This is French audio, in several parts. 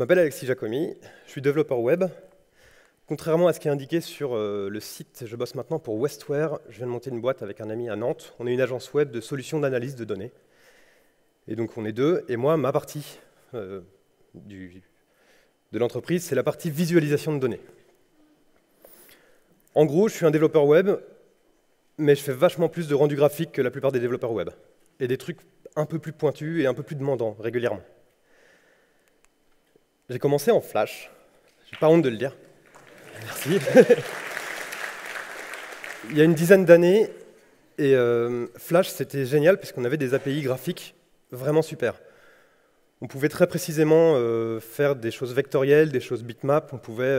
m'appelle Alexis Jacomi, je suis développeur web. Contrairement à ce qui est indiqué sur le site, je bosse maintenant pour Westware. Je viens de monter une boîte avec un ami à Nantes. On est une agence web de solutions d'analyse de données. Et donc on est deux, et moi, ma partie de l'entreprise, c'est la partie visualisation de données. En gros, je suis un développeur web, mais je fais vachement plus de rendu graphique que la plupart des développeurs web. Et des trucs un peu plus pointus et un peu plus demandants, régulièrement. J'ai commencé en Flash, j'ai pas honte de le dire. Merci. Il y a une dizaine d'années, et Flash, c'était génial puisqu'on avait des API graphiques vraiment super. On pouvait très précisément faire des choses vectorielles, des choses bitmap, on pouvait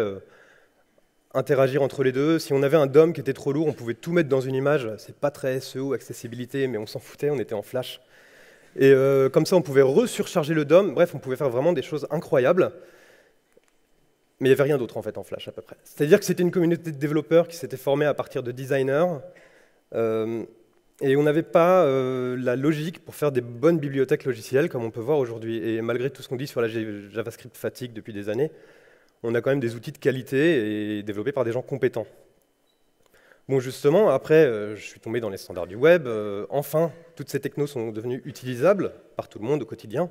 interagir entre les deux. Si on avait un DOM qui était trop lourd, on pouvait tout mettre dans une image. C'est pas très SEO, accessibilité, mais on s'en foutait, on était en Flash. Et comme ça, on pouvait resurcharger le DOM. Bref, on pouvait faire vraiment des choses incroyables. Mais il n'y avait rien d'autre en fait en Flash à peu près. C'est-à-dire que c'était une communauté de développeurs qui s'était formée à partir de designers. Et on n'avait pas la logique pour faire des bonnes bibliothèques logicielles comme on peut voir aujourd'hui. Et malgré tout ce qu'on dit sur la JavaScript fatigue depuis des années, on a quand même des outils de qualité et développés par des gens compétents. Bon, justement, après, je suis tombé dans les standards du web. Enfin, toutes ces technos sont devenues utilisables par tout le monde au quotidien.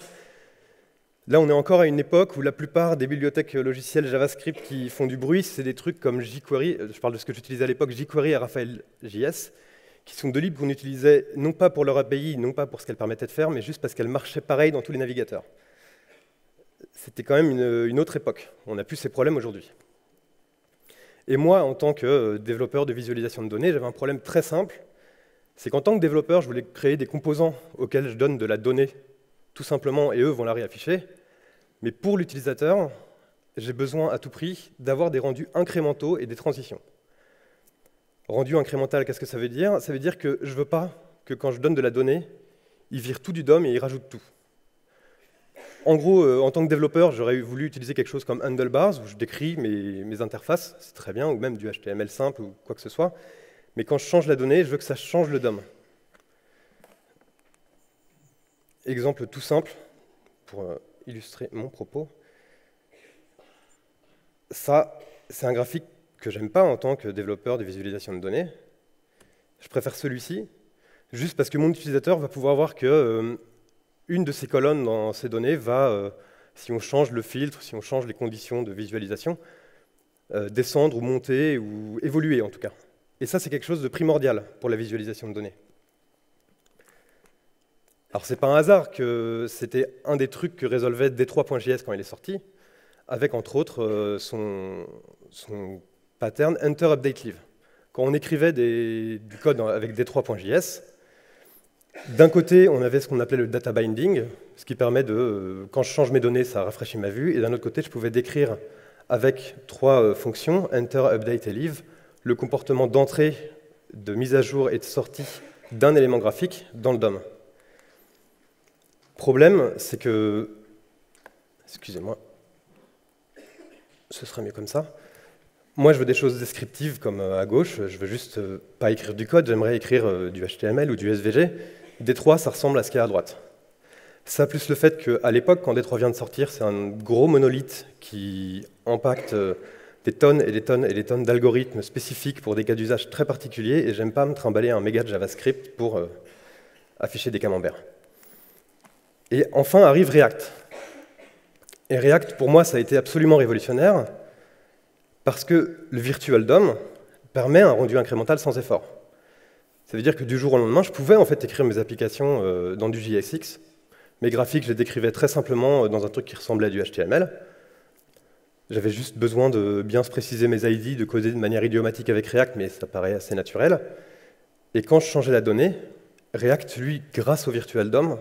Là, on est encore à une époque où la plupart des bibliothèques logicielles JavaScript qui font du bruit, c'est des trucs comme jQuery, je parle de ce que j'utilisais à l'époque, jQuery et Raphael.js, qui sont deux libres qu'on utilisait non pas pour leur API, non pas pour ce qu'elles permettaient de faire, mais juste parce qu'elles marchaient pareil dans tous les navigateurs. C'était quand même une autre époque. On n'a plus ces problèmes aujourd'hui. Et moi, en tant que développeur de visualisation de données, j'avais un problème très simple. C'est qu'en tant que développeur, je voulais créer des composants auxquels je donne de la donnée, tout simplement, et eux vont la réafficher. Mais pour l'utilisateur, j'ai besoin à tout prix d'avoir des rendus incrémentaux et des transitions. Rendu incrémental, qu'est-ce que ça veut dire? Ça veut dire que je ne veux pas que quand je donne de la donnée, il vire tout du DOM et il rajoute tout. En gros, en tant que développeur, j'aurais voulu utiliser quelque chose comme Handlebars, où je décris mes interfaces, c'est très bien, ou même du HTML simple, ou quoi que ce soit. Mais quand je change la donnée, je veux que ça change le DOM. Exemple tout simple, pour illustrer mon propos. Ça, c'est un graphique que j'aime pas en tant que développeur de visualisation de données. Je préfère celui-ci, juste parce que mon utilisateur va pouvoir voir que une de ces colonnes dans ces données va, si on change le filtre, si on change les conditions de visualisation, descendre ou monter ou évoluer en tout cas. Et ça, c'est quelque chose de primordial pour la visualisation de données. Alors, c'est pas un hasard que c'était un des trucs que résolvait D3.js quand il est sorti, avec entre autres son pattern Enter Update Leave. Quand on écrivait du code avec D3.js, d'un côté, on avait ce qu'on appelait le data binding, ce qui permet de, quand je change mes données, ça rafraîchit ma vue, et d'un autre côté, je pouvais décrire avec trois fonctions, Enter, Update et Leave, le comportement d'entrée, de mise à jour et de sortie d'un élément graphique dans le DOM. Problème, c'est que, excusez-moi, ce sera mieux comme ça. Moi, je veux des choses descriptives comme à gauche, je veux juste pas écrire du code, j'aimerais écrire du HTML ou du SVG. D3, ça ressemble à ce qu'il y a à droite. Ça, plus le fait qu'à l'époque, quand D3 vient de sortir, c'est un gros monolithe qui impacte des tonnes et des tonnes et des tonnes d'algorithmes spécifiques pour des cas d'usage très particuliers, et j'aime pas me trimballer un méga de JavaScript pour afficher des camemberts. Et enfin arrive React. Et React, pour moi, ça a été absolument révolutionnaire, parce que le Virtual DOM permet un rendu incrémental sans effort. Ça veut dire que du jour au lendemain, je pouvais en fait écrire mes applications dans du JSX. Mes graphiques, je les décrivais très simplement dans un truc qui ressemblait à du HTML. J'avais juste besoin de bien se préciser mes ID, de coder de manière idiomatique avec React, mais ça paraît assez naturel. Et quand je changeais la donnée, React, lui, grâce au Virtual DOM,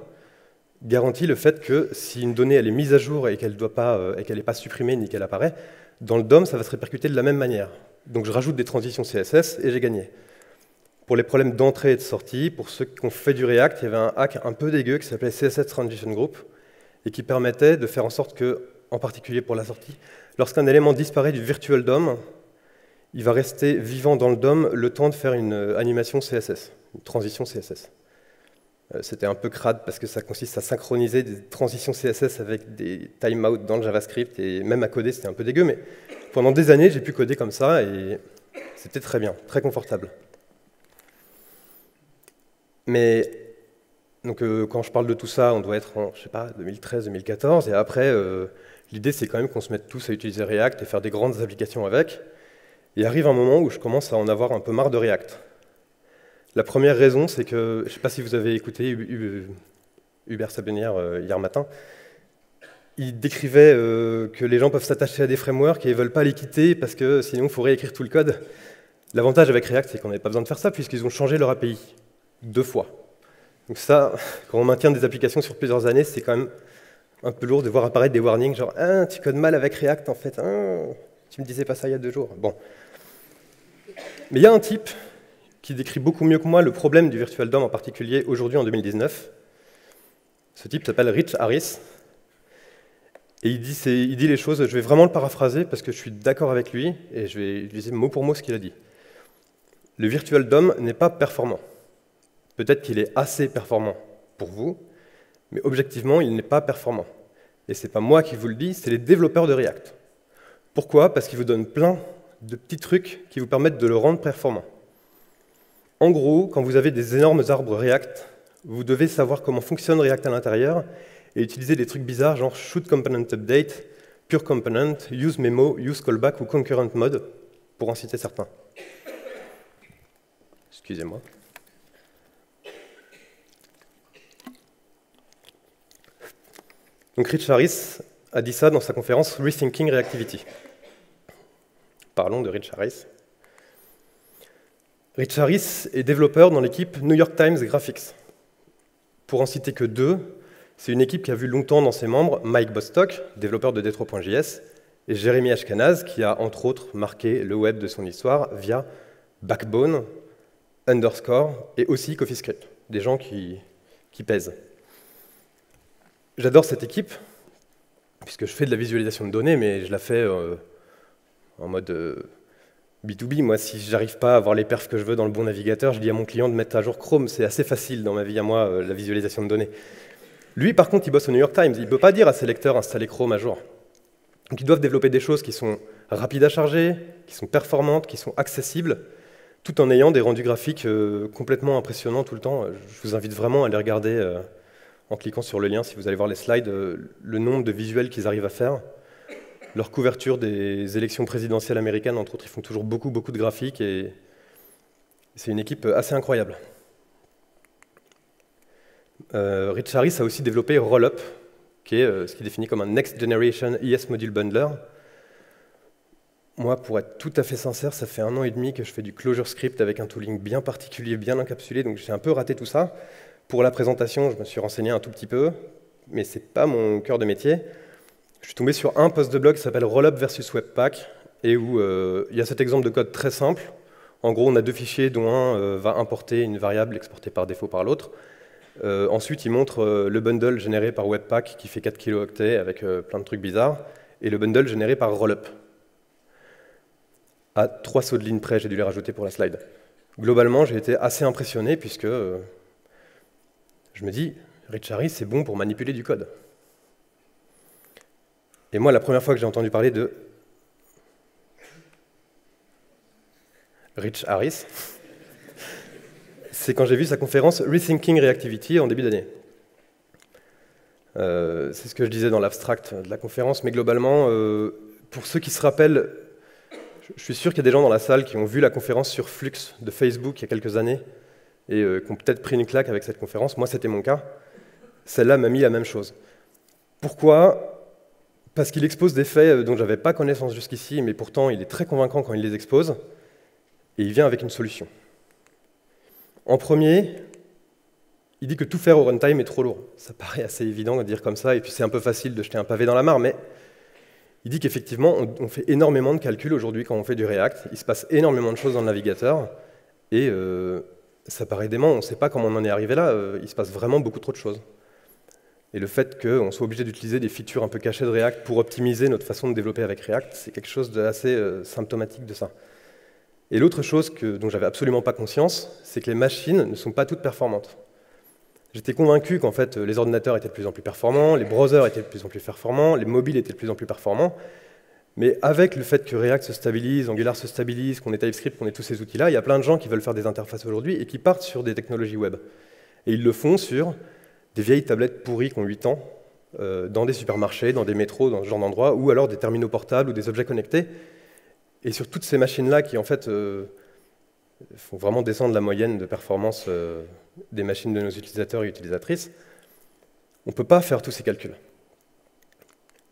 garantit le fait que si une donnée elle est mise à jour et qu'elle n'est pas supprimée ni qu'elle apparaît, dans le DOM, ça va se répercuter de la même manière. Donc je rajoute des transitions CSS et j'ai gagné. Pour les problèmes d'entrée et de sortie, pour ceux qui ont fait du React, il y avait un hack un peu dégueu qui s'appelait CSS Transition Group et qui permettait de faire en sorte que, en particulier pour la sortie, lorsqu'un élément disparaît du Virtual DOM, il va rester vivant dans le DOM le temps de faire une animation CSS, une transition CSS. C'était un peu crade parce que ça consiste à synchroniser des transitions CSS avec des timeouts dans le JavaScript, et même à coder, c'était un peu dégueu, mais pendant des années, j'ai pu coder comme ça, et c'était très bien, très confortable. Mais donc, quand je parle de tout ça, on doit être en, je sais pas, 2013-2014, et après, l'idée, c'est quand même qu'on se mette tous à utiliser React et faire des grandes applications avec. Et arrive un moment où je commence à en avoir un peu marre de React. La première raison, c'est que, je ne sais pas si vous avez écouté Hubert Sabinière hier matin, il décrivait que les gens peuvent s'attacher à des frameworks et ne veulent pas les quitter parce que sinon il faut réécrire tout le code. L'avantage avec React, c'est qu'on n'avait pas besoin de faire ça puisqu'ils ont changé leur API 2 fois. Donc ça, quand on maintient des applications sur plusieurs années, c'est quand même un peu lourd de voir apparaître des warnings genre « Ah, tu codes mal avec React en fait, ah, tu me disais pas ça il y a 2 jours. » Bon. Mais il y a un type qui décrit beaucoup mieux que moi le problème du Virtual DOM en particulier aujourd'hui en 2019. Ce type s'appelle Rich Harris. Et il dit les choses, je vais vraiment le paraphraser parce que je suis d'accord avec lui, et je vais utiliser mot pour mot ce qu'il a dit. Le Virtual DOM n'est pas performant. Peut-être qu'il est assez performant pour vous, mais objectivement, il n'est pas performant. Et ce n'est pas moi qui vous le dis, c'est les développeurs de React. Pourquoi? Parce qu'ils vous donnent plein de petits trucs qui vous permettent de le rendre performant. En gros, quand vous avez des énormes arbres React, vous devez savoir comment fonctionne React à l'intérieur et utiliser des trucs bizarres genre should component update, pure component, use memo, use callback ou concurrent mode, pour en citer certains. Excusez-moi. Donc Rich Harris a dit ça dans sa conférence Rethinking Reactivity. Parlons de Rich Harris. Rich Harris est développeur dans l'équipe New York Times Graphics. Pour en citer que 2, c'est une équipe qui a vu longtemps dans ses membres Mike Bostock, développeur de D3.js, et Jérémy Ashkenaz, qui a entre autres marqué le web de son histoire via Backbone, Underscore et aussi CoffeeScript, des gens qui pèsent. J'adore cette équipe, puisque je fais de la visualisation de données, mais je la fais en mode B2B. Moi, si j'arrive pas à avoir les perfs que je veux dans le bon navigateur, je dis à mon client de mettre à jour Chrome. C'est assez facile dans ma vie à moi, la visualisation de données. Lui, par contre, il bosse au New York Times. Il ne peut pas dire à ses lecteurs installer Chrome à jour. Donc ils doivent développer des choses qui sont rapides à charger, qui sont performantes, qui sont accessibles, tout en ayant des rendus graphiques complètement impressionnants tout le temps. Je vous invite vraiment à les regarder en cliquant sur le lien, si vous allez voir les slides, le nombre de visuels qu'ils arrivent à faire. Leur couverture des élections présidentielles américaines, entre autres, ils font toujours beaucoup de graphiques, et c'est une équipe assez incroyable. Rich Harris a aussi développé Rollup, qui est ce qu'il définit comme un Next Generation ES Module Bundler. Moi, pour être tout à fait sincère, ça fait 1 an et demi que je fais du ClojureScript avec un tooling bien particulier, bien encapsulé, donc j'ai un peu raté tout ça. Pour la présentation, je me suis renseigné un tout petit peu, mais ce n'est pas mon cœur de métier. Je suis tombé sur un post de blog qui s'appelle Rollup versus Webpack, et où il y a cet exemple de code très simple. En gros, on a 2 fichiers, dont un va importer une variable exportée par défaut par l'autre. Ensuite, il montre le bundle généré par Webpack, qui fait 4 kilooctets avec plein de trucs bizarres, et le bundle généré par Rollup. À 3 sauts de ligne près, j'ai dû les rajouter pour la slide. Globalement, j'ai été assez impressionné, puisque je me dis, Rich Harris, c'est bon pour manipuler du code. Et moi, la première fois que j'ai entendu parler de Rich Harris, c'est quand j'ai vu sa conférence Rethinking Reactivity en début d'année. C'est ce que je disais dans l'abstract de la conférence, mais globalement, pour ceux qui se rappellent, je suis sûr qu'il y a des gens dans la salle qui ont vu la conférence sur Flux de Facebook il y a quelques années, et qui ont peut-être pris une claque avec cette conférence. Moi, c'était mon cas. Celle-là m'a mis la même chose. Pourquoi? Parce qu'il expose des faits dont je n'avais pas connaissance jusqu'ici, mais pourtant il est très convaincant quand il les expose, et il vient avec une solution. En premier, il dit que tout faire au runtime est trop lourd. Ça paraît assez évident de dire comme ça, et puis c'est un peu facile de jeter un pavé dans la mare, mais il dit qu'effectivement, on fait énormément de calculs aujourd'hui quand on fait du React, il se passe énormément de choses dans le navigateur, et ça paraît dément, on ne sait pas comment on en est arrivé là, il se passe vraiment beaucoup trop de choses. Et le fait qu'on soit obligé d'utiliser des features un peu cachées de React pour optimiser notre façon de développer avec React, c'est quelque chose d'assez symptomatique de ça. Et l'autre chose dont j'avais absolument pas conscience, c'est que les machines ne sont pas toutes performantes. J'étais convaincu qu'en fait, les ordinateurs étaient de plus en plus performants, les browsers étaient de plus en plus performants, les mobiles étaient de plus en plus performants. Mais avec le fait que React se stabilise, Angular se stabilise, qu'on ait TypeScript, qu'on ait tous ces outils-là, il y a plein de gens qui veulent faire des interfaces aujourd'hui et qui partent sur des technologies web. Et ils le font sur des vieilles tablettes pourries qui ont 8 ans, dans des supermarchés, dans des métros, dans ce genre d'endroits, ou alors des terminaux portables ou des objets connectés. Et sur toutes ces machines-là qui, en fait, font vraiment descendre la moyenne de performance des machines de nos utilisateurs et utilisatrices, on ne peut pas faire tous ces calculs.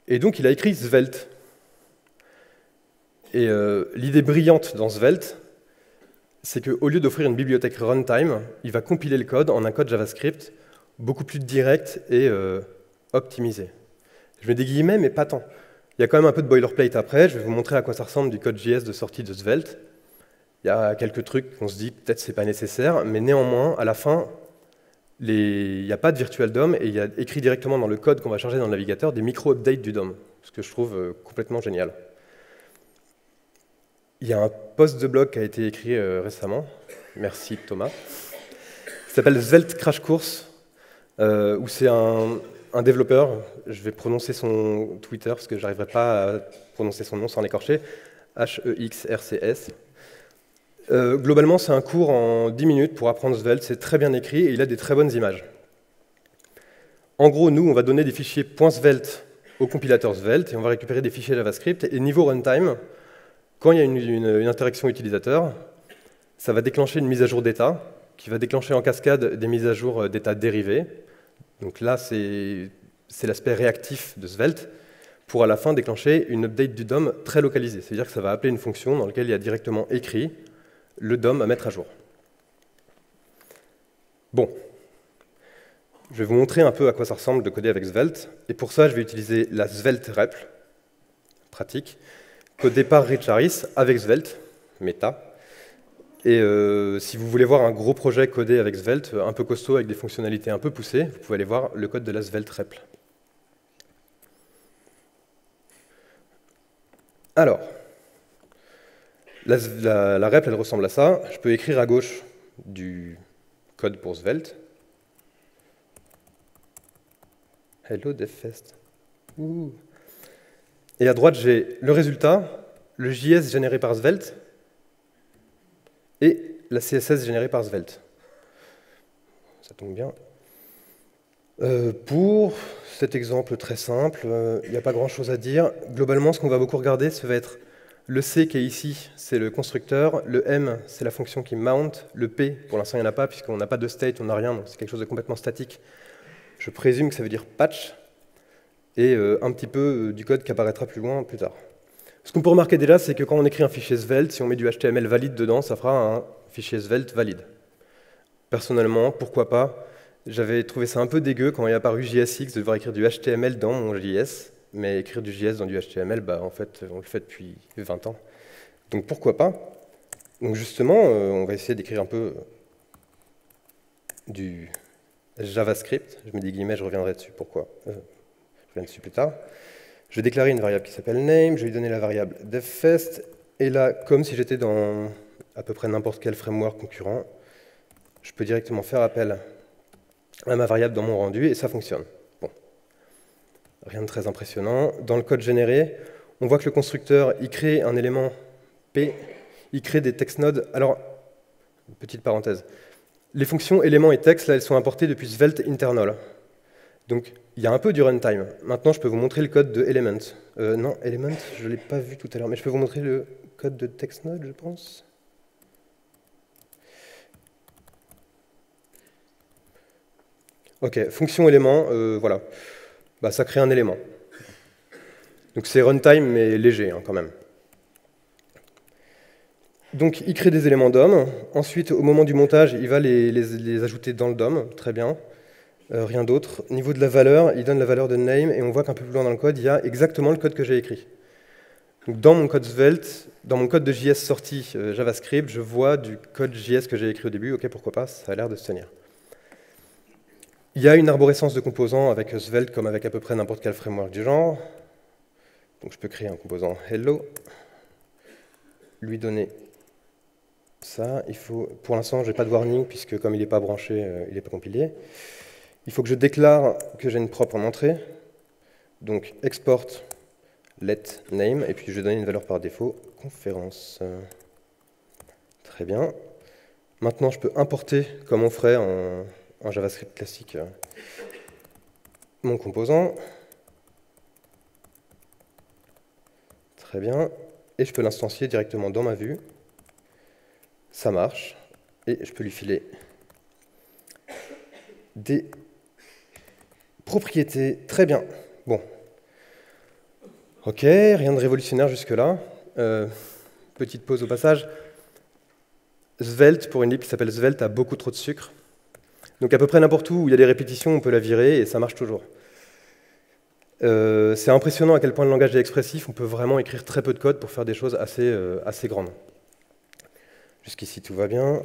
Et donc, il a écrit Svelte. Et l'idée brillante dans Svelte, c'est qu'au lieu d'offrir une bibliothèque runtime, il va compiler le code en un code JavaScript beaucoup plus direct et optimisé. Je mets des guillemets, mais pas tant. Il y a quand même un peu de boilerplate après. Je vais vous montrer à quoi ça ressemble du code JS de sortie de Svelte. Il y a quelques trucs qu'on se dit peut-être c'est pas nécessaire, mais néanmoins, à la fin, il n'y a pas de virtual DOM et il y a écrit directement dans le code qu'on va charger dans le navigateur des micro-updates du DOM, ce que je trouve complètement génial. Il y a un post de blog qui a été écrit récemment, merci Thomas, qui s'appelle Svelte Crash Course, où c'est un développeur, je vais prononcer son Twitter parce que je n'arriverai pas à prononcer son nom sans l'écorcher, HEXRCS. Globalement, c'est un cours en 10 minutes pour apprendre Svelte, c'est très bien écrit et il a des très bonnes images. En gros, nous, on va donner des fichiers .svelte au compilateur Svelte et on va récupérer des fichiers JavaScript et niveau runtime, quand il y a une interaction utilisateur, ça va déclencher une mise à jour d'état, qui va déclencher en cascade des mises à jour d'état dérivées. Donc là, c'est l'aspect réactif de Svelte, pour à la fin déclencher une update du DOM très localisée. C'est-à-dire que ça va appeler une fonction dans laquelle il y a directement écrit le DOM à mettre à jour. Bon, je vais vous montrer un peu à quoi ça ressemble de coder avec Svelte. Et pour ça, je vais utiliser la Svelte REPL, pratique, codé par Rich Harris avec Svelte, méta. Et si vous voulez voir un gros projet codé avec Svelte, un peu costaud, avec des fonctionnalités un peu poussées, vous pouvez aller voir le code de la Svelte REPL. Alors, la REPL, elle ressemble à ça. Je peux écrire à gauche du code pour Svelte. Hello DevFest. Ouh. Et à droite, j'ai le résultat, le JS généré par Svelte et la CSS générée par Svelte. Ça tombe bien. Pour cet exemple très simple, il n'y a pas grand-chose à dire. Globalement, ce qu'on va beaucoup regarder, ça va être le C qui est ici, c'est le constructeur. Le M, c'est la fonction qui mount. Le P, pour l'instant, il n'y en a pas, puisqu'on n'a pas de state, on n'a rien, donc c'est quelque chose de complètement statique. Je présume que ça veut dire patch. Et un petit peu du code qui apparaîtra plus loin, plus tard. Ce qu'on peut remarquer déjà, c'est que quand on écrit un fichier Svelte, si on met du HTML valide dedans, ça fera un fichier Svelte valide. Personnellement, pourquoi pas? J'avais trouvé ça un peu dégueu quand il est apparu JSX de devoir écrire du HTML dans mon JS, mais écrire du JS dans du HTML, bah, en fait, on le fait depuis 20 ans. Donc pourquoi pas? Donc justement, on va essayer d'écrire un peu du JavaScript. Je mets des guillemets, je reviendrai dessus. Pourquoi? Je reviens dessus plus tard. Je vais déclarer une variable qui s'appelle name, je vais lui donner la variable devfest, et là, comme si j'étais dans à peu près n'importe quel framework concurrent, je peux directement faire appel à ma variable dans mon rendu, et ça fonctionne. Bon. Rien de très impressionnant. Dans le code généré, on voit que le constructeur, il crée un élément P, il crée des text nodes. Alors, une petite parenthèse. Les fonctions éléments et texte, là, elles sont importées depuis Svelte internal. Donc, il y a un peu du runtime. Maintenant, je peux vous montrer le code de Element. Non, Element, je ne l'ai pas vu tout à l'heure, mais je peux vous montrer le code de TextNode, je pense. Ok, fonction élément, voilà. Bah, ça crée un élément. Donc, c'est runtime, mais léger, hein, quand même. Donc, il crée des éléments DOM. Ensuite, au moment du montage, il va les ajouter dans le DOM. Très bien. Rien d'autre. Au niveau de la valeur, il donne la valeur de name et on voit qu'un peu plus loin dans le code, il y a exactement le code que j'ai écrit. Donc dans mon code Svelte, dans mon code de JS sorti JavaScript, je vois du code JS que j'ai écrit au début. Ok, pourquoi pas, ça a l'air de se tenir. Il y a une arborescence de composants avec Svelte comme avec à peu près n'importe quel framework du genre. Donc je peux créer un composant hello, lui donner ça. Il faut, pour l'instant, je n'ai pas de warning puisque comme il n'est pas branché, il n'est pas compilé. Il faut que je déclare que j'ai une prop en entrée. Donc export let name, et puis je vais donner une valeur par défaut, conférence. Très bien. Maintenant, je peux importer, comme on ferait en JavaScript classique, mon composant. Très bien. Et je peux l'instancier directement dans ma vue. Ça marche. Et je peux lui filer des propriétés. Très bien. Bon. Ok, rien de révolutionnaire jusque-là. Petite pause au passage. Svelte, pour une lib qui s'appelle Svelte, a beaucoup trop de sucre. Donc à peu près n'importe où il y a des répétitions, on peut la virer et ça marche toujours. C'est impressionnant à quel point le langage est expressif, on peut vraiment écrire très peu de code pour faire des choses assez grandes. Jusqu'ici tout va bien.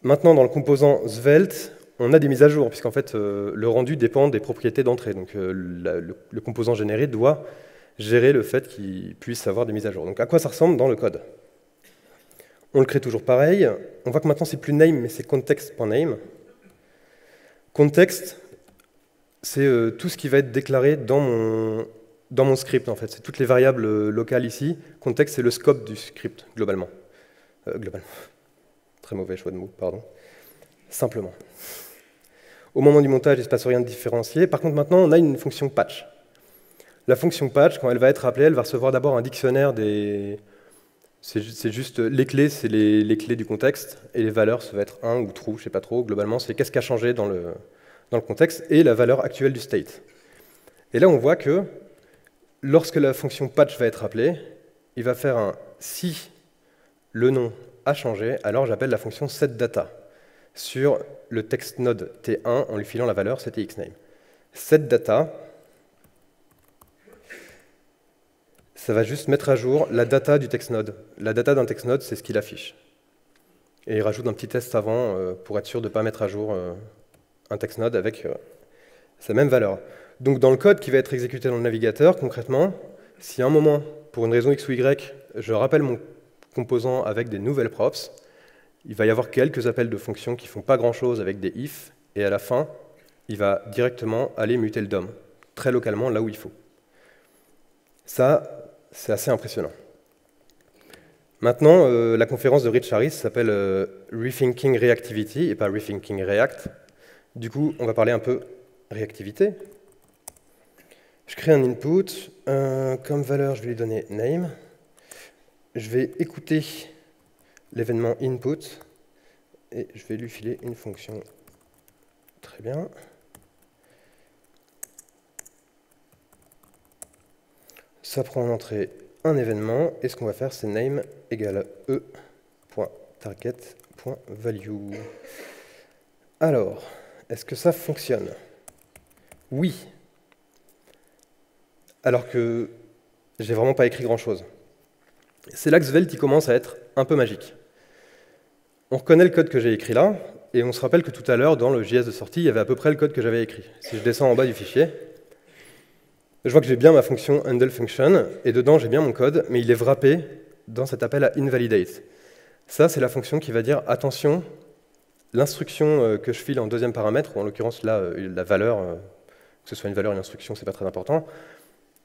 Maintenant dans le composant Svelte, on a des mises à jour, puisqu'en fait le rendu dépend des propriétés d'entrée. Donc le composant généré doit gérer le fait qu'il puisse avoir des mises à jour. Donc à quoi ça ressemble dans le code? On le crée toujours pareil. On voit que maintenant c'est plus name, mais c'est context.name. Context, c'est tout ce qui va être déclaré dans mon script, en fait. C'est toutes les variables locales ici. Context, c'est le scope du script, globalement. Globalement. Très mauvais choix de mots, pardon. Simplement. Au moment du montage, il ne se passe rien de différencié. Par contre, maintenant, on a une fonction patch. La fonction patch, quand elle va être appelée, elle va recevoir d'abord un dictionnaire des... C'est juste les clés, c'est les clés du contexte, et les valeurs, ça va être 1 ou true, je ne sais pas trop. Globalement, c'est qu'est-ce qui a changé dans le contexte, et la valeur actuelle du state. Et là, on voit que lorsque la fonction patch va être appelée, il va faire un si le nom a changé, alors j'appelle la fonction setData sur le text node T1 en lui filant la valeur ctxname. SetData, ça va juste mettre à jour la data du text node. La data d'un text node, c'est ce qu'il affiche. Et il rajoute un petit test avant pour être sûr de ne pas mettre à jour un text node avec sa même valeur. Donc dans le code qui va être exécuté dans le navigateur, concrètement, si à un moment, pour une raison X ou Y, je rappelle mon composant avec des nouvelles props, il va y avoir quelques appels de fonctions qui ne font pas grand-chose avec des if, et à la fin, il va directement aller muter le DOM, très localement, là où il faut. Ça, c'est assez impressionnant. Maintenant, la conférence de Rich Harris s'appelle Rethinking Reactivity et pas Rethinking React. Du coup, on va parler un peu réactivité. Je crée un input. Comme valeur, je vais lui donner name. Je vais écouter l'événement input et je vais lui filer une fonction. Très bien. Ça prend en entrée un événement, et ce qu'on va faire, c'est name égale e.target.value. Alors, est-ce que ça fonctionne? Oui. Alors que j'ai vraiment pas écrit grand-chose. C'est là que Svelte commence à être un peu magique. On reconnaît le code que j'ai écrit là, et on se rappelle que tout à l'heure, dans le JS de sortie, il y avait à peu près le code que j'avais écrit. Si je descends en bas du fichier, je vois que j'ai bien ma fonction handleFunction, et dedans j'ai bien mon code, mais il est wrappé dans cet appel à invalidate. Ça, c'est la fonction qui va dire, attention, l'instruction que je file en deuxième paramètre, ou en l'occurrence là, la valeur, que ce soit une valeur ou une instruction, c'est pas très important,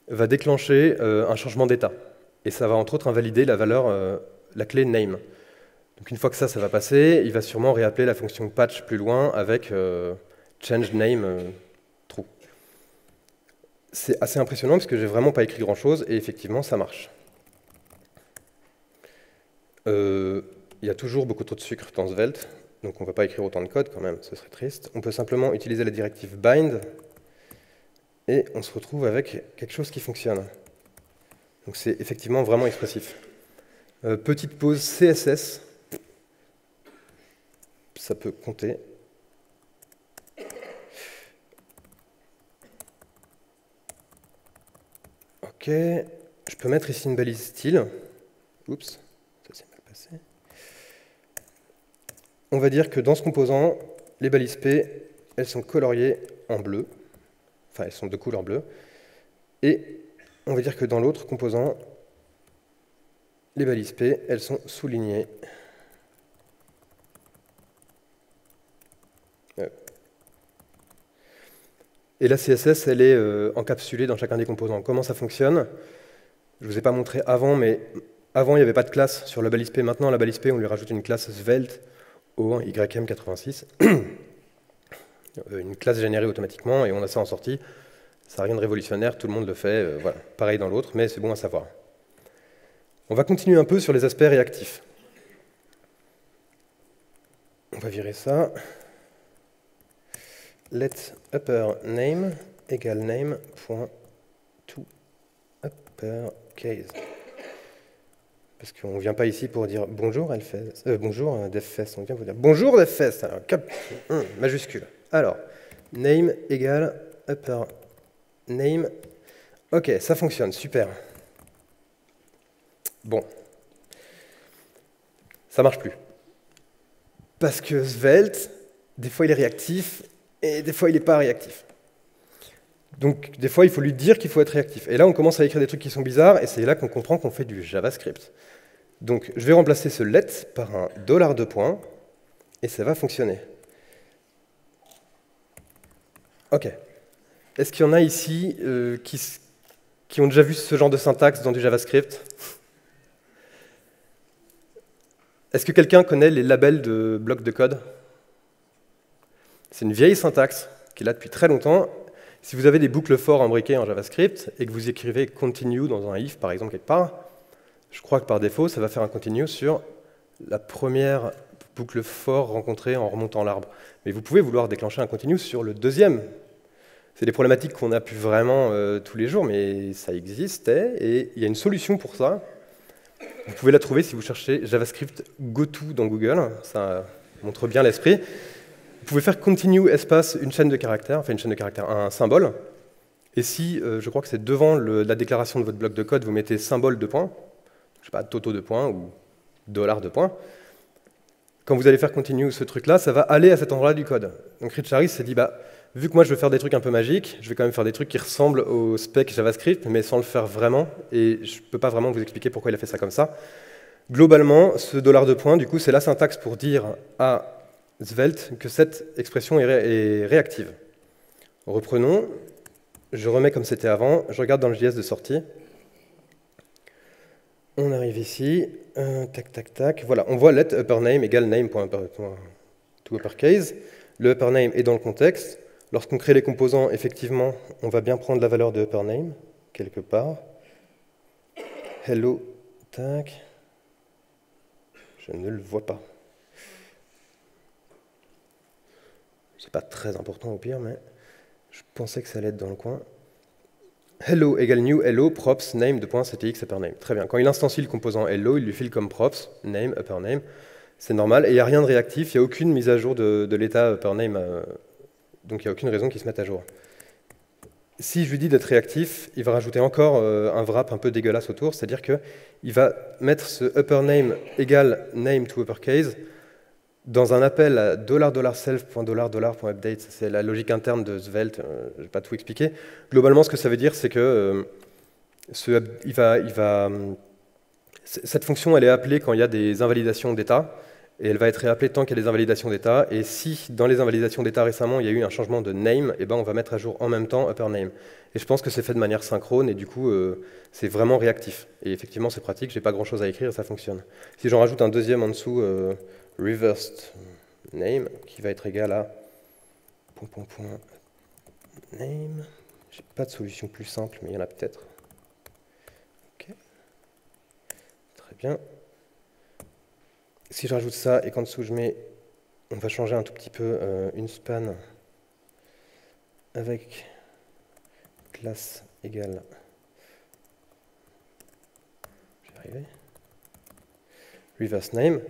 va déclencher un changement d'état. Et ça va entre autres invalider la valeur, la clé name. Donc une fois que ça va passer, il va sûrement réappeler la fonction patch plus loin avec change name true. C'est assez impressionnant parce que j'ai vraiment pas écrit grand-chose et effectivement ça marche. Il y a toujours beaucoup trop de sucre dans Svelte, donc on ne va pas écrire autant de code quand même, ce serait triste. On peut simplement utiliser la directive bind et on se retrouve avec quelque chose qui fonctionne. Donc c'est effectivement vraiment expressif. Petite pause CSS, ça peut compter. Ok, je peux mettre ici une balise style. Oups, ça s'est mal passé. On va dire que dans ce composant, les balises P, elles sont coloriées en bleu. Enfin, elles sont de couleur bleue. Et on va dire que dans l'autre composant, les balises P, elles sont soulignées. Et la CSS, elle est encapsulée dans chacun des composants. Comment ça fonctionne? Je ne vous ai pas montré avant, mais avant, il n'y avait pas de classe sur la balise P. Maintenant, à la balise P, on lui rajoute une classe Svelte au YM86. Une classe générée automatiquement, et on a ça en sortie. Ça n'a rien de révolutionnaire, tout le monde le fait. Voilà. Pareil dans l'autre, mais c'est bon à savoir. On va continuer un peu sur les aspects réactifs. On va virer ça. Let upper name égale name point to uppercase. Parce qu'on ne vient pas ici pour dire bonjour bonjour DevFest, on vient pour dire bonjour DevFest, alors cap, majuscule. Alors, name égale upper name. Ok, ça fonctionne, super. Bon, ça marche plus. Parce que Svelte, des fois il est réactif, et des fois il n'est pas réactif. Donc des fois il faut lui dire qu'il faut être réactif. Et là on commence à écrire des trucs qui sont bizarres, et c'est là qu'on comprend qu'on fait du JavaScript. Donc je vais remplacer ce let par un $2, et ça va fonctionner. Ok. Est-ce qu'il y en a ici qui ont déjà vu ce genre de syntaxe dans du JavaScript? Est-ce que quelqu'un connaît les labels de blocs de code? C'est une vieille syntaxe qui est là depuis très longtemps. Si vous avez des boucles for imbriquées en JavaScript et que vous écrivez continue dans un if, par exemple, quelque part, je crois que par défaut, ça va faire un continue sur la première boucle for rencontrée en remontant l'arbre. Mais vous pouvez vouloir déclencher un continue sur le deuxième. C'est des problématiques qu'on a pu vraiment tous les jours, mais ça existait, et il y a une solution pour ça. Vous pouvez la trouver si vous cherchez JavaScript GoTo dans Google, ça montre bien l'esprit. Vous pouvez faire continue espace une chaîne de caractères, enfin une chaîne de caractères, un symbole. Et si, je crois que c'est devant la déclaration de votre bloc de code, vous mettez symbole de point, je sais pas, Toto de point ou dollar de point. Quand vous allez faire continue ce truc-là, ça va aller à cet endroit-là du code. Donc Rich Harris s'est dit, bah, vu que moi je veux faire des trucs un peu magiques, je vais quand même faire des trucs qui ressemblent au spec JavaScript, mais sans le faire vraiment, et je ne peux pas vraiment vous expliquer pourquoi il a fait ça comme ça. Globalement, ce dollar de point, du coup, c'est la syntaxe pour dire à Svelte que cette expression est réactive. Reprenons, je remets comme c'était avant, je regarde dans le JS de sortie. On arrive ici, tac, tac, tac, voilà, on voit let upper name égale name.toUppercase. Le upper name est dans le contexte. Lorsqu'on crée les composants, effectivement, on va bien prendre la valeur de upper name, quelque part. Hello, tac. Je ne le vois pas. C'est pas très important au pire, mais je pensais que ça allait être dans le coin. Hello égale new hello props name de point ctx upper name. Très bien. Quand il instancie le composant hello, il lui file comme props name upper name. C'est normal. Et il n'y a rien de réactif. Il n'y a aucune mise à jour de l'état upper name. Donc il n'y a aucune raison qu'il se mette à jour. Si je lui dis d'être réactif, il va rajouter encore un wrap un peu dégueulasse autour, c'est-à-dire qu'il va mettre ce upper name égale name to uppercase dans un appel à $self.$.update. C'est la logique interne de Svelte, je ne vais pas tout expliquer. Globalement, ce que ça veut dire, c'est que cette fonction, elle est appelée quand il y a des invalidations d'état, et elle va être réappelée tant qu'il y a des invalidations d'état, et si dans les invalidations d'état récemment, il y a eu un changement de name, eh ben, on va mettre à jour en même temps upper name. Et je pense que c'est fait de manière synchrone, et du coup, c'est vraiment réactif. Et effectivement, c'est pratique, j'ai pas grand-chose à écrire, et ça fonctionne. Si j'en rajoute un deuxième en dessous, reversed name, qui va être égal à name. J'ai pas de solution plus simple, mais il y en a peut-être. Ok. Très bien. Si je rajoute ça et qu'en dessous je mets, on va changer un tout petit peu une span avec classe égale, j'y arrivé, reverse name.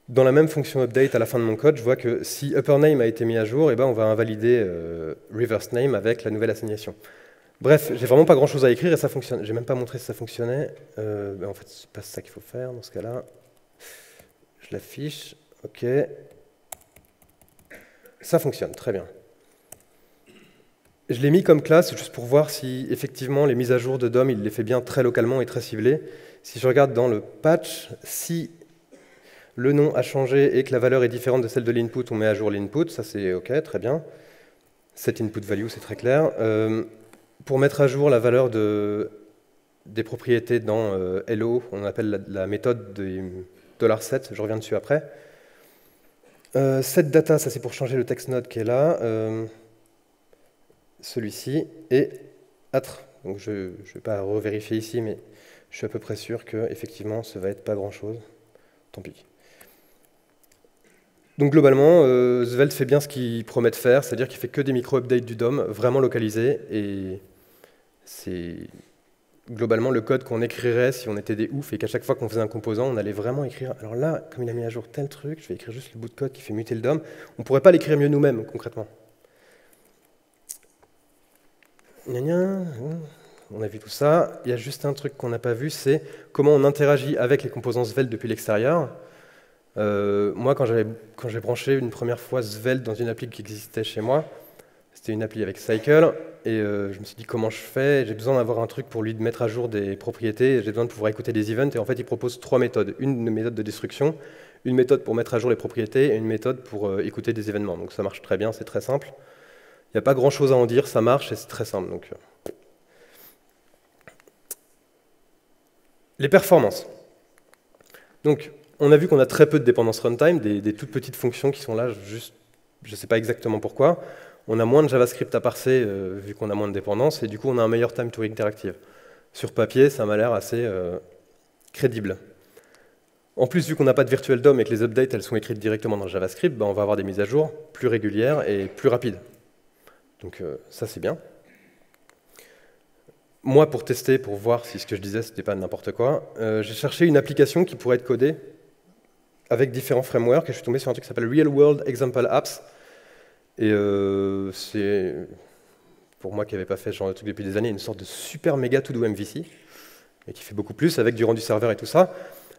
Dans la même fonction update à la fin de mon code, je vois que si upper name a été mis à jour, eh ben on va invalider reverse name avec la nouvelle assignation. Bref, j'ai vraiment pas grand chose à écrire et ça fonctionne. J'ai même pas montré si ça fonctionnait. En fait, c'est pas ça qu'il faut faire dans ce cas-là. Je l'affiche, ok. Ça fonctionne, très bien. Je l'ai mis comme classe juste pour voir si effectivement les mises à jour de DOM, il les fait bien très localement et très ciblées. Si je regarde dans le patch, si le nom a changé et que la valeur est différente de celle de l'input, on met à jour l'input, ça c'est ok, très bien. Set input value, c'est très clair. Pour mettre à jour la valeur des propriétés dans Hello, on appelle la méthode des $set, je reviens dessus après. Set data, ça c'est pour changer le text node qui est là. Celui-ci. Et atr. Donc je ne vais pas revérifier ici, mais je suis à peu près sûr que effectivement, ça va être pas grand-chose. Tant pis. Donc globalement, Svelte fait bien ce qu'il promet de faire, c'est-à-dire qu'il fait que des micro-updates du DOM, vraiment localisés, et c'est globalement le code qu'on écrirait si on était des oufs, et qu'à chaque fois qu'on faisait un composant, on allait vraiment écrire, alors là, comme il a mis à jour tel truc, je vais écrire juste le bout de code qui fait muter le DOM, on ne pourrait pas l'écrire mieux nous-mêmes, concrètement. On a vu tout ça, il y a juste un truc qu'on n'a pas vu, c'est comment on interagit avec les composants Svelte depuis l'extérieur. Moi, quand j'ai branché une première fois Svelte dans une appli qui existait chez moi, c'était une appli avec Cycle, et je me suis dit comment je fais, j'ai besoin d'avoir un truc pour lui mettre à jour des propriétés, j'ai besoin de pouvoir écouter des events, et en fait il propose 3 méthodes. Une méthode de destruction, une méthode pour mettre à jour les propriétés, et une méthode pour écouter des événements. Donc ça marche très bien, c'est très simple. Il n'y a pas grand chose à en dire, ça marche et c'est très simple. Donc, les performances. Donc, on a vu qu'on a très peu de dépendances runtime, des toutes petites fonctions qui sont là, juste, je ne sais pas exactement pourquoi. On a moins de JavaScript à parser, vu qu'on a moins de dépendances, et du coup, on a un meilleur time to interactive. Sur papier, ça m'a l'air assez crédible. En plus, vu qu'on n'a pas de virtual DOM et que les updates, elles sont écrites directement dans JavaScript, on va avoir des mises à jour plus régulières et plus rapides. Donc ça, c'est bien. Moi, pour tester, pour voir si ce que je disais, c'était pas n'importe quoi, j'ai cherché une application qui pourrait être codée avec différents frameworks, et je suis tombé sur un truc qui s'appelle Real World Example Apps. Et c'est, pour moi qui n'avais pas fait ce genre de truc depuis des années, une sorte de super méga to-do MVC, et qui fait beaucoup plus, avec du rendu serveur et tout ça.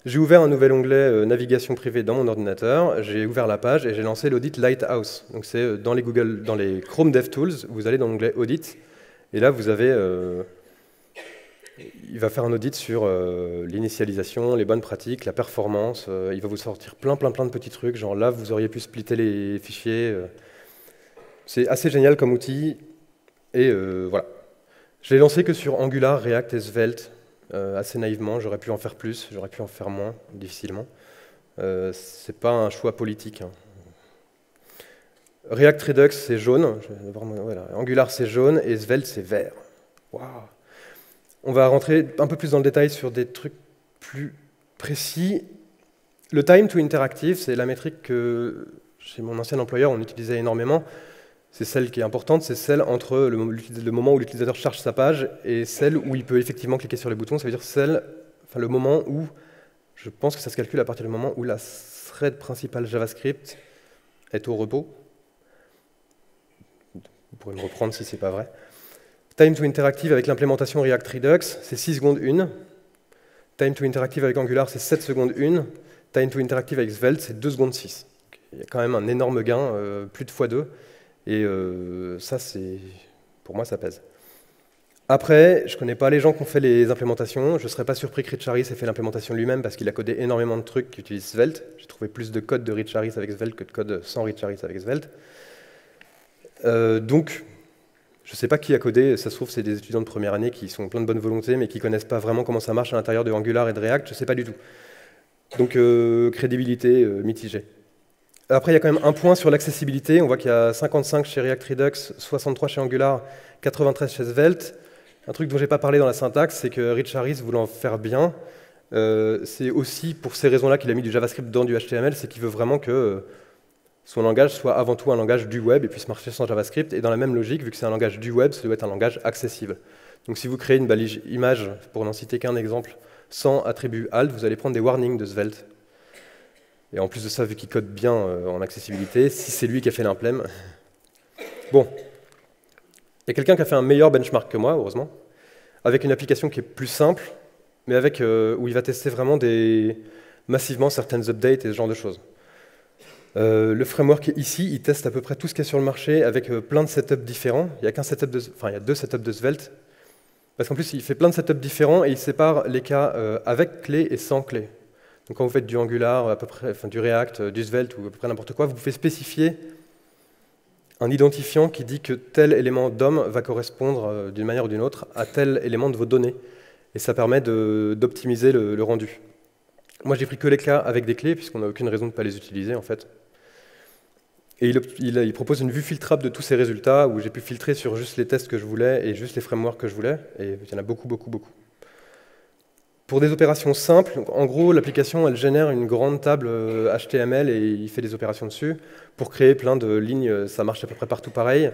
J'ai ouvert un nouvel onglet navigation privée dans mon ordinateur, j'ai ouvert la page et j'ai lancé l'audit Lighthouse. Donc c'est dans les Chrome DevTools, vous allez dans l'onglet Audit, et là vous avez... il va faire un audit sur l'initialisation, les bonnes pratiques, la performance. Il va vous sortir plein de petits trucs, genre là, vous auriez pu splitter les fichiers. C'est assez génial comme outil. Et voilà. Je l'ai lancé que sur Angular, React et Svelte, assez naïvement. J'aurais pu en faire plus, j'aurais pu en faire moins, difficilement. C'est pas un choix politique. Hein. React Redux, c'est jaune. Voilà. Angular, c'est jaune. Et Svelte, c'est vert. Waouh! On va rentrer un peu plus dans le détail sur des trucs plus précis. Le time to interactive, c'est la métrique que chez mon ancien employeur, on utilisait énormément. C'est celle qui est importante, c'est celle entre le moment où l'utilisateur charge sa page et celle où il peut effectivement cliquer sur les boutons. Ça veut dire le moment où, je pense que ça se calcule à partir du moment où la thread principale JavaScript est au repos. Vous pourrez me reprendre si ce n'est pas vrai. Time to interactive avec l'implémentation React Redux, c'est 6 secondes 1. Time to interactive avec Angular, c'est 7 secondes 1. Time to interactive avec Svelte, c'est 2 secondes 6. Il y a quand même un énorme gain, plus de x2. Et ça, pour moi, ça pèse. Après, je ne connais pas les gens qui ont fait les implémentations. Je ne serais pas surpris que Rich Harris ait fait l'implémentation lui-même parce qu'il a codé énormément de trucs qui utilisent Svelte. J'ai trouvé plus de code de Rich Harris avec Svelte que de code sans Rich Harris avec Svelte. Donc, je ne sais pas qui a codé, ça se trouve, c'est des étudiants de première année qui sont plein de bonne volonté, mais qui ne connaissent pas vraiment comment ça marche à l'intérieur de Angular et de React, je ne sais pas du tout. Donc, crédibilité mitigée. Après, il y a quand même un point sur l'accessibilité. On voit qu'il y a 55 chez React Redux, 63 chez Angular, 93 chez Svelte. Un truc dont je n'ai pas parlé dans la syntaxe, c'est que Rich Harris, voulant faire bien, c'est aussi pour ces raisons-là qu'il a mis du JavaScript dans du HTML, c'est qu'il veut vraiment que son langage soit avant tout un langage du web et puisse marcher sans JavaScript. Et dans la même logique, vu que c'est un langage du web, ça doit être un langage accessible. Donc si vous créez une balise image, pour n'en citer qu'un exemple, sans attribut alt, vous allez prendre des warnings de Svelte. Et en plus de ça, vu qu'il code bien en accessibilité, si c'est lui qui a fait l'implème... Bon. Il y a quelqu'un qui a fait un meilleur benchmark que moi, heureusement, avec une application qui est plus simple, mais où il va tester vraiment massivement certaines updates et ce genre de choses. Le framework ici, il teste à peu près tout ce qu'il y a sur le marché avec plein de setups différents. Il y a 2 setups de Svelte. Parce qu'en plus, il fait plein de setups différents et il sépare les cas avec clé et sans clé. Donc quand vous faites du Angular, à peu près, du React, du Svelte ou à peu près n'importe quoi, vous pouvez spécifier un identifiant qui dit que tel élément DOM va correspondre d'une manière ou d'une autre à tel élément de vos données. Et ça permet d'optimiser le rendu. Moi, j'ai pris que les cas avec des clés, puisqu'on n'a aucune raison de ne pas les utiliser, en fait. Et il propose une vue filtrable de tous ces résultats, où j'ai pu filtrer sur juste les tests que je voulais et juste les frameworks que je voulais. Et il y en a beaucoup, beaucoup, beaucoup. Pour des opérations simples, en gros, l'application, elle génère une grande table HTML et il fait des opérations dessus. Pour créer plein de lignes, ça marche à peu près partout pareil.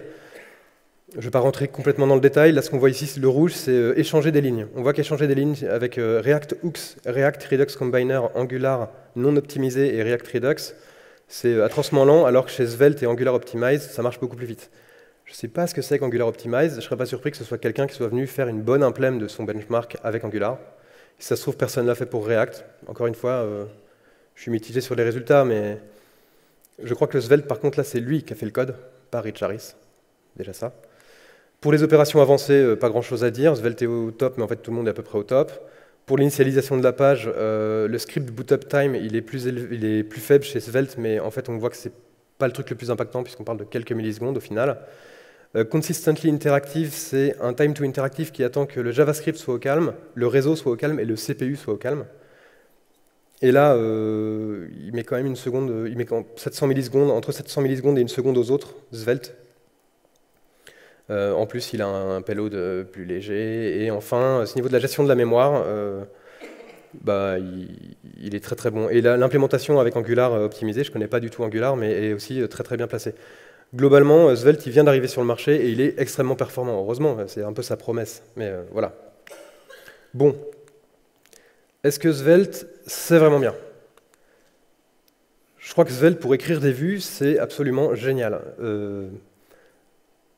Je ne vais pas rentrer complètement dans le détail. Là, ce qu'on voit ici, le rouge, c'est échanger des lignes. On voit qu'échanger des lignes avec React Hooks, React Redux Combiner, Angular non optimisé et React Redux, c'est atrocement lent, alors que chez Svelte et Angular Optimize, ça marche beaucoup plus vite. Je ne sais pas ce que c'est qu'Angular Optimize. Je ne serais pas surpris que ce soit quelqu'un qui soit venu faire une bonne implème de son benchmark avec Angular. Si ça se trouve, personne ne l'a fait pour React. Encore une fois, je suis mitigé sur les résultats, mais je crois que Svelte, par contre, là, c'est lui qui a fait le code, pas Rich Harris. Déjà ça. Pour les opérations avancées, pas grand-chose à dire. Svelte est au top, mais en fait, tout le monde est à peu près au top. Pour l'initialisation de la page, le script boot-up time, il est plus faible chez Svelte, mais en fait, on voit que c'est pas le truc le plus impactant, puisqu'on parle de quelques millisecondes au final. Consistently interactive, c'est un time to interactive qui attend que le JavaScript soit au calme, le réseau soit au calme et le CPU soit au calme. Et là, il met quand même une seconde, il met 700 millisecondes, entre 700 millisecondes et une seconde aux autres, Svelte. En plus, il a un payload plus léger. Et enfin, au niveau de la gestion de la mémoire, il est très très bon. Et l'implémentation avec Angular optimisé, je ne connais pas du tout Angular, mais est aussi très très bien placée. Globalement, Svelte, il vient d'arriver sur le marché et il est extrêmement performant. Heureusement, c'est un peu sa promesse. Mais voilà. Bon. Est-ce que Svelte, c'est vraiment bien? Je crois que Svelte, pour écrire des vues, c'est absolument génial.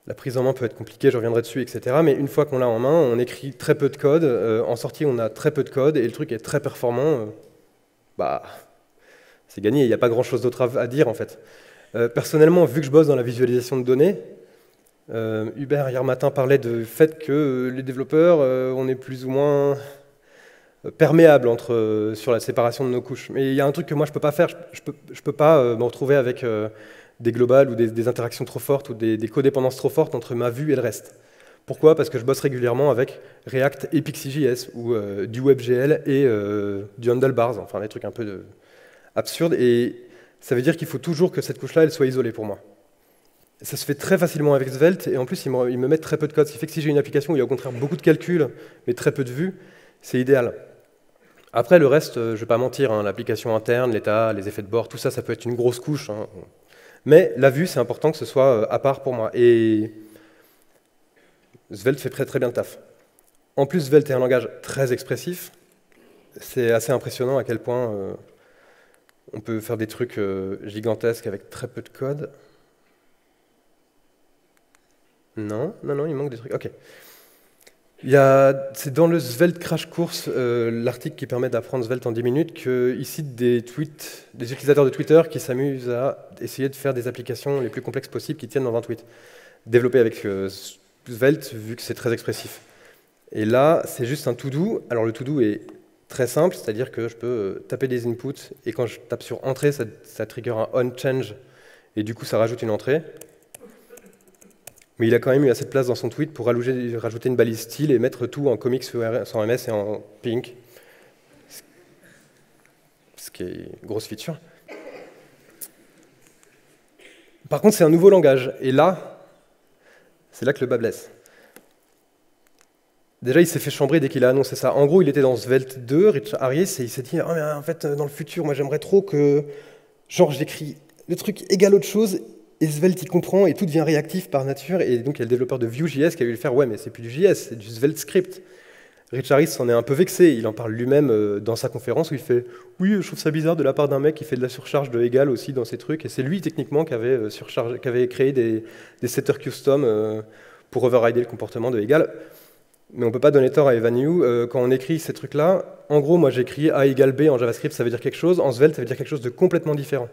La prise en main peut être compliquée, je reviendrai dessus, etc. Mais une fois qu'on l'a en main, on écrit très peu de code. En sortie, on a très peu de code et le truc est très performant. C'est gagné, il n'y a pas grand-chose d'autre à dire, en fait. Personnellement, vu que je bosse dans la visualisation de données, Hubert, hier matin, parlait du fait que les développeurs, on est plus ou moins perméable sur la séparation de nos couches. Mais il y a un truc que moi je peux pas faire, je peux pas me retrouver avec des globales ou des interactions trop fortes ou des codépendances trop fortes entre ma vue et le reste. Pourquoi? Parce que je bosse régulièrement avec React et Pixie.js ou du WebGL et du Handlebars, enfin des trucs un peu absurdes. Et ça veut dire qu'il faut toujours que cette couche-là, elle soit isolée pour moi. Ça se fait très facilement avec Svelte et en plus, il me met très peu de code. Ce qui fait que si j'ai une application où il y a au contraire beaucoup de calculs mais très peu de vues, c'est idéal. Après, le reste, je ne vais pas mentir, hein, l'application interne, l'état, les effets de bord, tout ça, ça peut être une grosse couche. Hein. Mais la vue, c'est important que ce soit à part pour moi. Et Svelte fait très très bien le taf. En plus, Svelte est un langage très expressif. C'est assez impressionnant à quel point on peut faire des trucs gigantesques avec très peu de code. Non, il manque des trucs. Ok. C'est dans le Svelte Crash Course, l'article qui permet d'apprendre Svelte en 10 minutes, qu'il cite des utilisateurs de Twitter qui s'amusent à essayer de faire des applications les plus complexes possibles qui tiennent dans un tweet, développées avec Svelte, vu que c'est très expressif. Et là, c'est juste un to-do. Alors le to-do est très simple, c'est-à-dire que je peux taper des inputs, et quand je tape sur entrée, ça trigger un on-change, et du coup ça rajoute une entrée. Mais il a quand même eu assez de place dans son tweet pour rajouter une balise style et mettre tout en comics sans MS et en pink. Ce qui est une grosse feature. Par contre, c'est un nouveau langage. Et là, c'est là que le bas blesse. Déjà, il s'est fait chambrer dès qu'il a annoncé ça. En gros, il était dans Svelte 2, Rich Harris, et il s'est dit « Oh, mais en fait, dans le futur, moi, j'aimerais trop que, genre, j'écris le truc égale autre chose, et Svelte, il comprend, et tout devient réactif par nature. » Et donc, il y a le développeur de Vue.js qui a eu le faire « Ouais, mais c'est plus du JS, c'est du Svelte script. » Rich Harris s'en est un peu vexé. Il en parle lui-même dans sa conférence où il fait « Oui, je trouve ça bizarre de la part d'un mec qui fait de la surcharge de égal aussi dans ses trucs. » Et c'est lui, techniquement, qui avait créé des setters custom pour overrider le comportement de égal. Mais on ne peut pas donner tort à Evan You. Quand on écrit ces trucs-là, en gros, moi j'écris A égale B en JavaScript, ça veut dire quelque chose. En Svelte, ça veut dire quelque chose de complètement différent.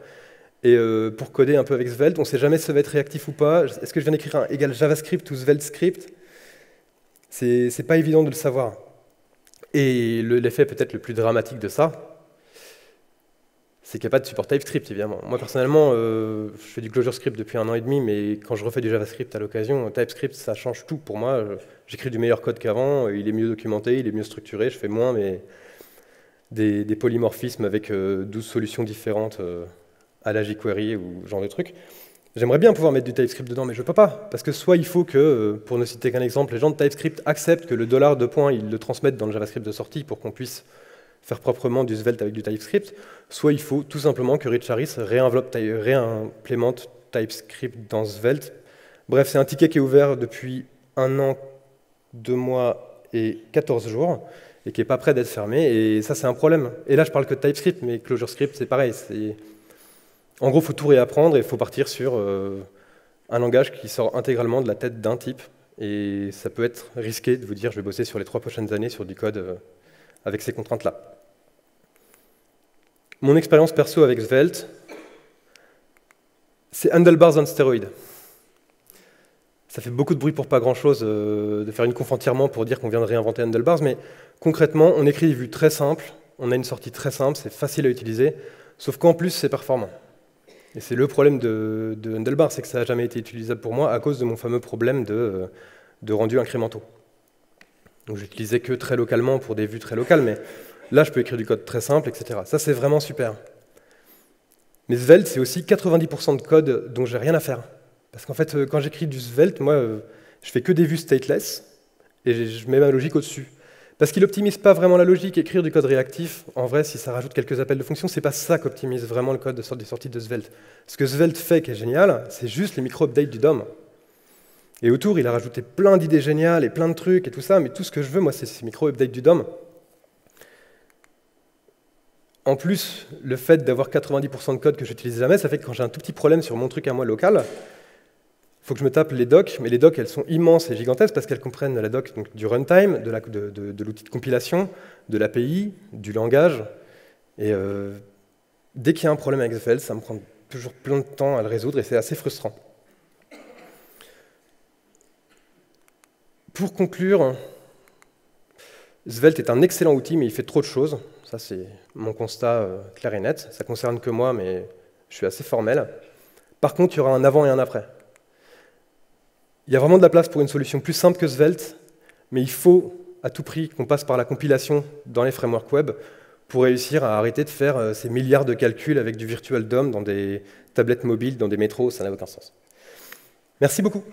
Et pour coder un peu avec Svelte, on ne sait jamais si ça va être réactif ou pas. Est-ce que je viens d'écrire un égal JavaScript ou Svelte script? C'est pas évident de le savoir. Et l'effet peut-être le plus dramatique de ça, c'est qu'il n'y a pas de support TypeScript, évidemment. Moi, personnellement, je fais du ClojureScript depuis 1 an et demi, mais quand je refais du JavaScript à l'occasion, TypeScript, ça change tout pour moi. J'écris du meilleur code qu'avant, il est mieux documenté, il est mieux structuré, je fais moins mais des polymorphismes avec 12 solutions différentes à la jQuery ou ce genre de trucs. J'aimerais bien pouvoir mettre du TypeScript dedans, mais je ne peux pas. Parce que soit il faut que, pour ne citer qu'un exemple, les gens de TypeScript acceptent que le $, ils le transmettent dans le JavaScript de sortie pour qu'on puisse faire proprement du Svelte avec du TypeScript, soit il faut tout simplement que Rich Harris réimplémente TypeScript dans Svelte. Bref, c'est un ticket qui est ouvert depuis 1 an, 2 mois et 14 jours, et qui n'est pas prêt d'être fermé, et ça c'est un problème. Et là je parle que de TypeScript, mais ClojureScript c'est pareil. En gros, il faut tout réapprendre, et il faut partir sur un langage qui sort intégralement de la tête d'un type, et ça peut être risqué de vous dire je vais bosser sur les 3 prochaines années sur du code avec ces contraintes-là. Mon expérience perso avec Svelte, c'est handlebars on steroid. Ça fait beaucoup de bruit pour pas grand-chose de faire une conf entièrement pour dire qu'on vient de réinventer handlebars, mais concrètement, on écrit des vues très simples, on a une sortie très simple, c'est facile à utiliser, sauf qu'en plus, c'est performant. Et c'est le problème de handlebars, c'est que ça n'a jamais été utilisable pour moi à cause de mon fameux problème de rendus incrémentaux. Donc j'utilisais que très localement pour des vues très locales, mais là je peux écrire du code très simple, etc. Ça c'est vraiment super. Mais Svelte, c'est aussi 90% de code dont j'ai rien à faire. Parce qu'en fait, quand j'écris du Svelte, moi, je fais que des vues stateless, et je mets ma logique au-dessus. Parce qu'il n'optimise pas vraiment la logique. Écrire du code réactif, en vrai, si ça rajoute quelques appels de fonction, c'est pas ça qu'optimise vraiment le code des sorties de Svelte. Ce que Svelte fait, qui est génial, c'est juste les micro-updates du DOM. Et autour, il a rajouté plein d'idées géniales et plein de trucs et tout ça, mais tout ce que je veux, moi, c'est ces micro-updates du DOM. En plus, le fait d'avoir 90% de code que j'utilise jamais, ça fait que quand j'ai un tout petit problème sur mon truc à moi local, il faut que je me tape les docs, mais les docs, elles sont immenses et gigantesques parce qu'elles comprennent la doc donc, du runtime, de l'outil de compilation, de l'API, du langage. Et dès qu'il y a un problème avec Svelte, ça me prend toujours plein de temps à le résoudre et c'est assez frustrant. Pour conclure, Svelte est un excellent outil, mais il fait trop de choses. Ça, c'est mon constat clair et net. Ça ne concerne que moi, mais je suis assez formel. Par contre, il y aura un avant et un après. Il y a vraiment de la place pour une solution plus simple que Svelte, mais il faut à tout prix qu'on passe par la compilation dans les frameworks web pour réussir à arrêter de faire ces milliards de calculs avec du virtual DOM dans des tablettes mobiles, dans des métros, ça n'a aucun sens. Merci beaucoup.